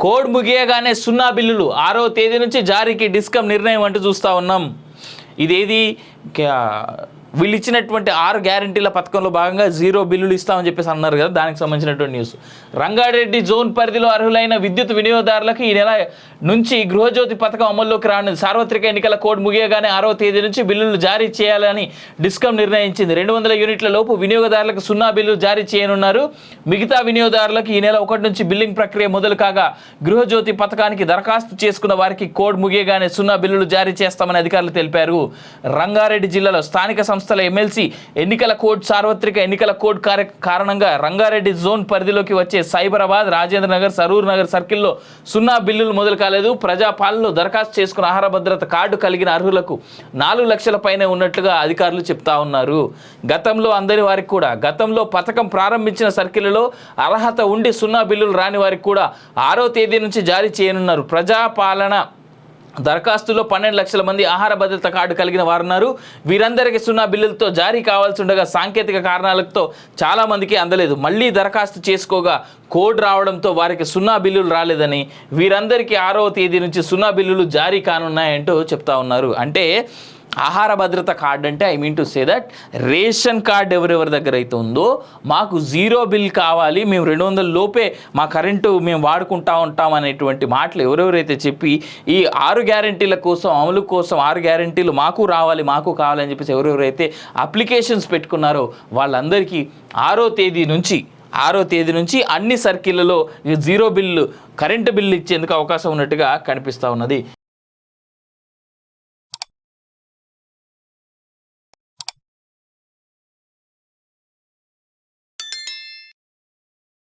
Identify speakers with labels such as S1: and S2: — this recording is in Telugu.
S1: కోడ్ ముగియగానే సున్నా బిల్లులు 6వ తేదీ నుంచి జారీకి డిస్కమ్ నిర్ణయం అంటూ చూస్తూ ఉన్నాం. ఇదేది వీళ్ళు ఇచ్చినటువంటి 6 గ్యారంటీల పథకంలో భాగంగా 0 బిల్లులు ఇస్తామని చెప్పేసి అన్నారు కదా, దానికి సంబంధించినటువంటి న్యూస్. రంగారెడ్డి జోన్ పరిధిలో అర్హులైన విద్యుత్ వినియోగదారులకు ఈ నెల నుంచి గృహజ్యోతి పథకం అమల్లోకి రానుంది. సార్వత్రిక ఎన్నికల కోడ్ ముగియగానే 6వ తేదీ నుంచి బిల్లులు జారీ చేయాలని డిస్కమ్ నిర్ణయించింది. 200 యూనిట్ల లోపు వినియోగదారులకు సున్నా బిల్లులు జారీ చేయనున్నారు. మిగతా వినియోగదారులకు ఈ నెల 1 నుంచి బిల్లింగ్ ప్రక్రియ మొదలు కాగా గృహజ్యోతి పథకానికి దరఖాస్తు చేసుకున్న వారికి కోడ్ ముగియగానే సున్నా బిల్లులు జారీ చేస్తామని అధికారులు తెలిపారు. రంగారెడ్డి జిల్లాలో స్థానిక సంస్థల ఎమ్మెల్సీ ఎన్నికల కోడ్ సార్వత్రిక ఎన్నికల కోడ్ కారణంగా రంగారెడ్డి జోన్ పరిధిలోకి వచ్చే సైబరాబాద్, రాజేంద్ర నగర్, సరూర్ నగర్ సర్కిల్లో సున్నా బిల్లులు మొదలు కాలేదు. ప్రజాపాలనలో దరఖాస్తు చేసుకున్న ఆహార భద్రత కార్డు కలిగిన అర్హులకు 4 లక్షల పైనే ఉన్నట్లుగా అధికారులు చెప్తా ఉన్నారు. గతంలో అందని వారికి కూడా, గతంలో పథకం ప్రారంభించిన సర్కిల్లో అర్హత ఉండి సున్నా బిల్లులు రాని వారికి కూడా 6వ తేదీ నుంచి జారీ చేయనున్నారు. ప్రజాపాలన దరఖాస్తులో 12 లక్షల మంది ఆహార భద్రత కార్డు కలిగిన వారున్నారు. వీరందరికీ సున్నా బిల్లులతో జారీ కావాల్సి ఉండగా సాంకేతిక కారణాలతో చాలామందికి అందలేదు. మళ్ళీ దరఖాస్తు చేసుకోగా కోడ్ రావడంతో వారికి సున్నా బిల్లులు రాలేదని, వీరందరికీ 6వ తేదీ నుంచి సున్నా బిల్లులు జారీ కానున్నాయంటూ చెప్తా ఉన్నారు. అంటే ఆహార భద్రత కార్డు అంటే I mean to say that ration card ఎవరెవరి దగ్గర అయితే ఉందో మాకు 0 బిల్ కావాలి, మేము 200 లోపే మా కరెంటు మేము వాడుకుంటా ఉంటాం అనేటువంటి మాటలు ఎవరెవరైతే చెప్పి ఈ 6 గ్యారంటీల కోసం, అమలు కోసం 6 గ్యారంటీలు మాకు రావాలి, మాకు కావాలని చెప్పేసి ఎవరెవరైతే అప్లికేషన్స్ పెట్టుకున్నారో వాళ్ళందరికీ 6వ తేదీ నుంచి అన్ని సర్కిళ్ళలో 0 బిల్లు కరెంటు బిల్లు ఇచ్చేందుకు అవకాశం ఉన్నట్టుగా కనిపిస్తూ ఉన్నది.